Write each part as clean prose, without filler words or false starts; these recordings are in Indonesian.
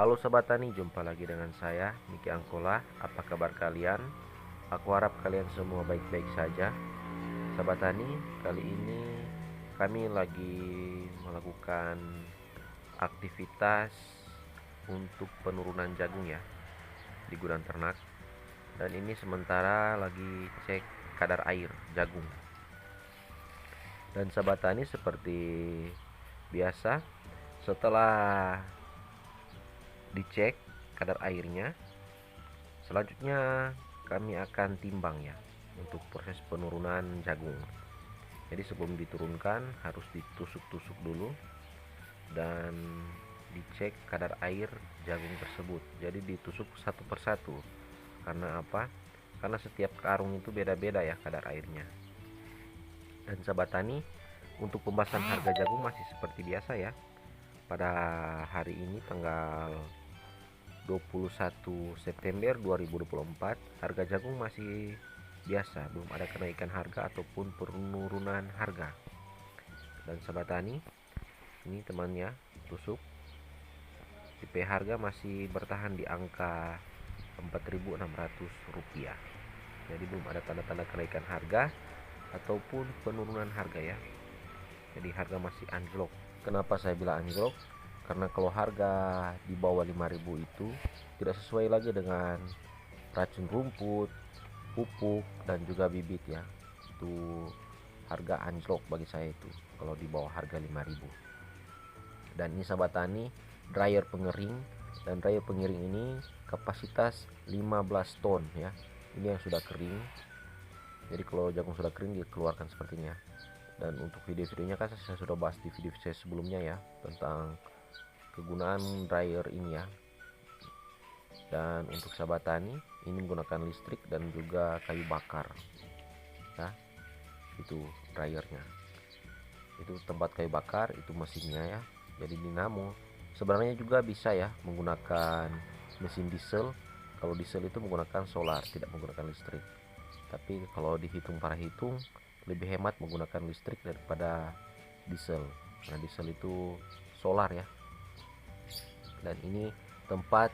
Halo Sobat Tani, jumpa lagi dengan saya Miki Angkola. Apa kabar kalian? Aku harap kalian semua baik-baik saja. Sobat Tani, kali ini kami lagi melakukan aktivitas untuk penurunan jagung ya di gudang ternak. Dan ini sementara lagi cek kadar air jagung. Dan Sobat Tani, seperti biasa, setelah dicek kadar airnya, selanjutnya kami akan timbang ya untuk proses penurunan jagung. Jadi sebelum diturunkan harus ditusuk-tusuk dulu dan dicek kadar air jagung tersebut. Jadi ditusuk satu persatu. Karena apa? Karena setiap karung itu beda-beda ya kadar airnya. Dan Sobat Tani, untuk pembahasan harga jagung masih seperti biasa ya. Pada hari ini tanggal 21 September 2024, harga jagung masih biasa, belum ada kenaikan harga ataupun penurunan harga. Dan Sobat Tani, ini temannya tusuk, IP harga masih bertahan di angka Rp4.600. Jadi belum ada tanda-tanda kenaikan harga ataupun penurunan harga ya. Jadi harga masih anjlok. Kenapa saya bilang anjlok? Karena kalau harga di bawah 5.000 itu tidak sesuai lagi dengan racun rumput, pupuk, dan juga bibit ya. Itu harga anjlok bagi saya itu kalau di bawah harga 5.000. Dan ini Sahabat Tani, dryer pengering, dan dryer pengering ini kapasitas 15 ton ya. Ini yang sudah kering. Jadi kalau jagung sudah kering dikeluarkan seperti ini ya. Dan untuk video-videonya kan saya sudah bahas di video saya sebelumnya ya, tentang kegunaan dryer ini ya. Dan untuk Sahabat Tani, ini menggunakan listrik dan juga kayu bakar ya. Itu dryernya, itu tempat kayu bakar, itu mesinnya ya. Jadi dinamo. Sebenarnya juga bisa ya menggunakan mesin diesel. Kalau diesel itu menggunakan solar, tidak menggunakan listrik. Tapi kalau dihitung para hitung, lebih hemat menggunakan listrik daripada diesel, karena diesel itu solar ya. Dan ini tempat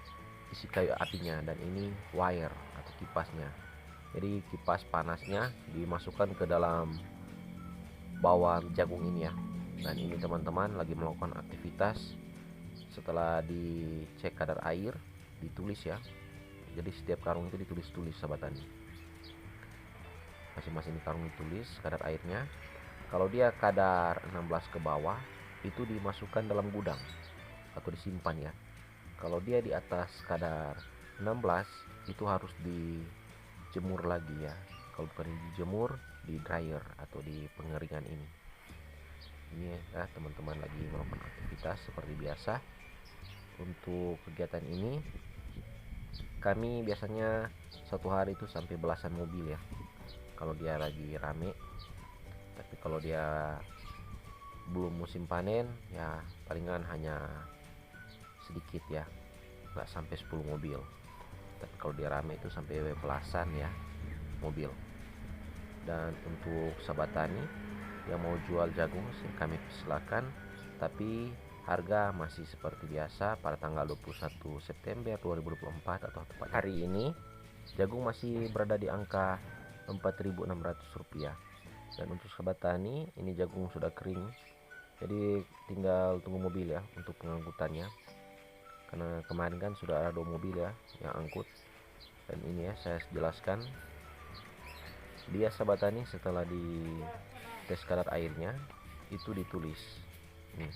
isi kayu apinya, dan ini wire atau kipasnya. Jadi kipas panasnya dimasukkan ke dalam bawah jagung ini ya. Dan ini teman-teman lagi melakukan aktivitas. Setelah dicek kadar air, ditulis ya. Jadi setiap karung itu ditulis-tulis Sahabat Tani. Masing-masing karung ditulis kadar airnya. Kalau dia kadar 16 ke bawah, itu dimasukkan dalam gudang atau disimpan ya. Kalau dia di atas kadar 16, itu harus dijemur lagi ya. Kalau bukan dijemur, di dryer atau di pengeringan ini. Ini ya teman-teman lagi melakukan aktivitas seperti biasa. Untuk kegiatan ini kami biasanya satu hari itu sampai belasan mobil ya, kalau dia lagi rame. Tapi kalau dia belum musim panen ya palingan hanya sedikit ya, nggak sampai 10 mobil. Tapi kalau dia rame itu sampai belasan ya mobil. Dan untuk Sahabat Tani yang mau jual jagung kami silakan, tapi harga masih seperti biasa pada tanggal 21 September 2024 atau tepat hari ini. Jagung masih berada di angka Rp4.600. Dan untuk Sahabat Tani, ini jagung sudah kering, jadi tinggal tunggu mobil ya untuk pengangkutannya. Karena kemarin kan sudah ada 2 mobil ya yang angkut. Dan ini ya saya jelaskan, dia Sahabat Tani setelah di tes kadar airnya itu ditulis nih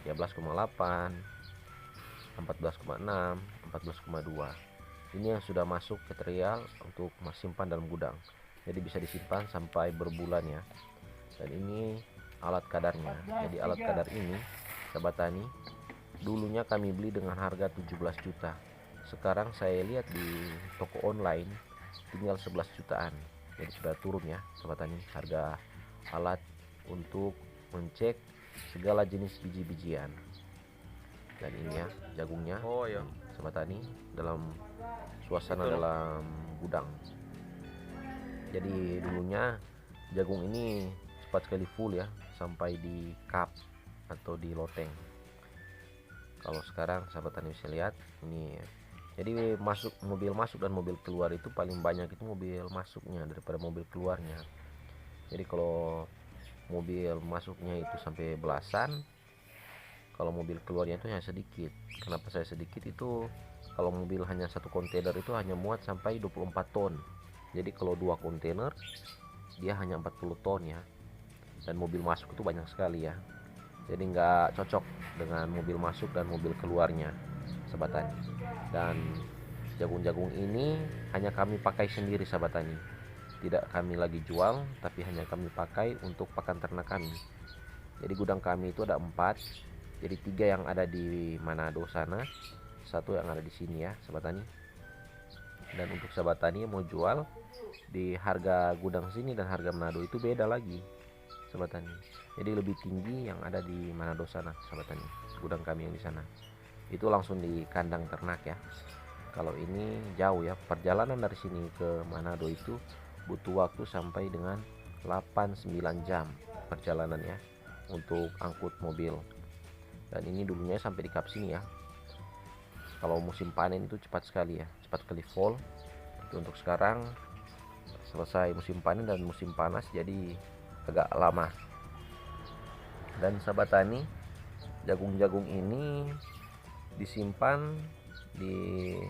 13,8, 14,6, 14,2. Ini yang sudah masuk kriteria untuk simpan dalam gudang. Jadi bisa disimpan sampai berbulan ya. Dan ini alat kadarnya. Jadi alat kadar ini Sahabat Tani, dulunya kami beli dengan harga 17 juta. Sekarang saya lihat di toko online tinggal 11 jutaan. Jadi sudah turun ya Sahabat Tani harga alat untuk mencek segala jenis biji-bijian. Dan ini ya jagungnya. Oh ya, Sahabat Tani dalam suasana betul. dalam gudang. Jadi dulunya jagung ini cepat sekali full ya, sampai di cup atau di loteng. Kalau sekarang sahabat tani bisa lihat ini, jadi mobil masuk dan mobil keluar itu paling banyak itu mobil masuknya daripada mobil keluarnya. Jadi kalau mobil masuknya itu sampai belasan, kalau mobil keluarnya itu hanya sedikit. Kenapa saya sedikit itu, kalau mobil hanya satu kontainer itu hanya muat sampai 24 ton. Jadi kalau dua kontainer dia hanya 40 ton ya. Dan mobil masuk itu banyak sekali ya. Jadi nggak cocok dengan mobil masuk dan mobil keluarnya, sahabat tani. Dan jagung-jagung ini hanya kami pakai sendiri, sahabat tani. Tidak kami lagi jual, tapi hanya kami pakai untuk pakan ternak kami. Jadi gudang kami itu ada 4. Jadi 3 yang ada di Manado sana, 1 yang ada di sini ya, sahabat tani. Dan untuk sahabat tani yang mau jual, di harga gudang sini dan harga Manado itu beda lagi, sahabat tani. Jadi lebih tinggi yang ada di Manado sana, sahabat tani. Gudang kami yang di sana itu langsung di kandang ternak ya. Kalau ini jauh ya, perjalanan dari sini ke Manado itu butuh waktu sampai dengan 8-9 jam perjalanan ya untuk angkut mobil. Dan ini dulunya sampai di kap sini ya. Kalau musim panen itu cepat sekali ya, cepat sekali fall. Tapi untuk sekarang selesai musim panen dan musim panas, jadi agak lama. Dan sahabat tani, jagung-jagung ini disimpan di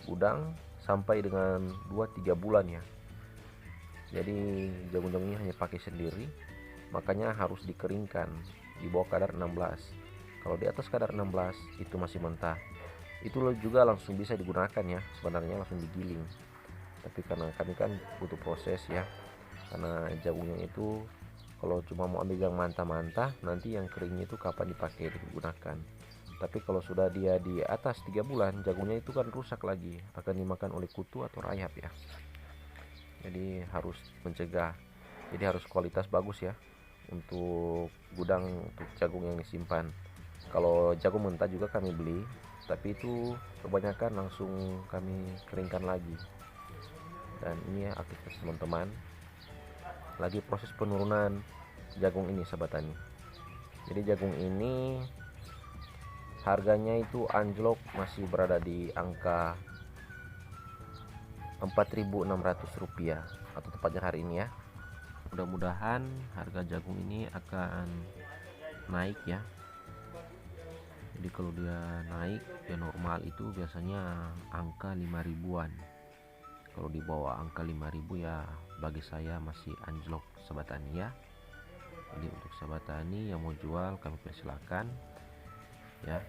gudang sampai dengan 2-3 bulan ya. Jadi jagung-jagung ini hanya pakai sendiri, makanya harus dikeringkan di bawah kadar 16. Kalau di atas kadar 16 itu masih mentah, itu juga langsung bisa digunakan ya, sebenarnya langsung digiling. Tapi karena kami kan butuh proses ya, karena jagungnya itu kalau cuma mau ambil yang mentah-mentah, nanti yang keringnya itu kapan dipakai digunakan. Tapi kalau sudah dia di atas 3 bulan, jagungnya itu kan rusak lagi, akan dimakan oleh kutu atau rayap ya. Jadi harus mencegah, jadi harus kualitas bagus ya untuk gudang untuk jagung yang disimpan. Kalau jagung mentah juga kami beli, tapi itu kebanyakan langsung kami keringkan lagi. Dan ini ya aktivitas teman-teman, lagi proses penurunan jagung ini, sahabat tani. Jadi jagung ini harganya itu anjlok, masih berada di angka Rp4.600 atau tepatnya hari ini ya. Mudah-mudahan harga jagung ini akan naik ya. Jadi kalau dia naik, ya normal itu biasanya angka 5 ribuan. Kalau di bawah angka 5.000 ya bagi saya masih anjlok, sahabat tani ya. Jadi untuk sahabat tani yang mau jual, kami persilakan ya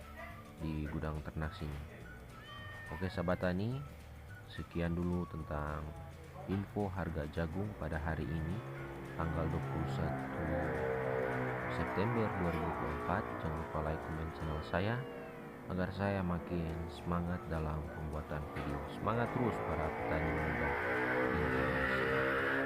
di gudang ternak sini. Oke sahabat tani, sekian dulu tentang info harga jagung pada hari ini tanggal 21 September 2024. Jangan lupa like, komen channel saya agar saya makin semangat dalam pembuatan video. Semangat terus para petani muda di Indonesia.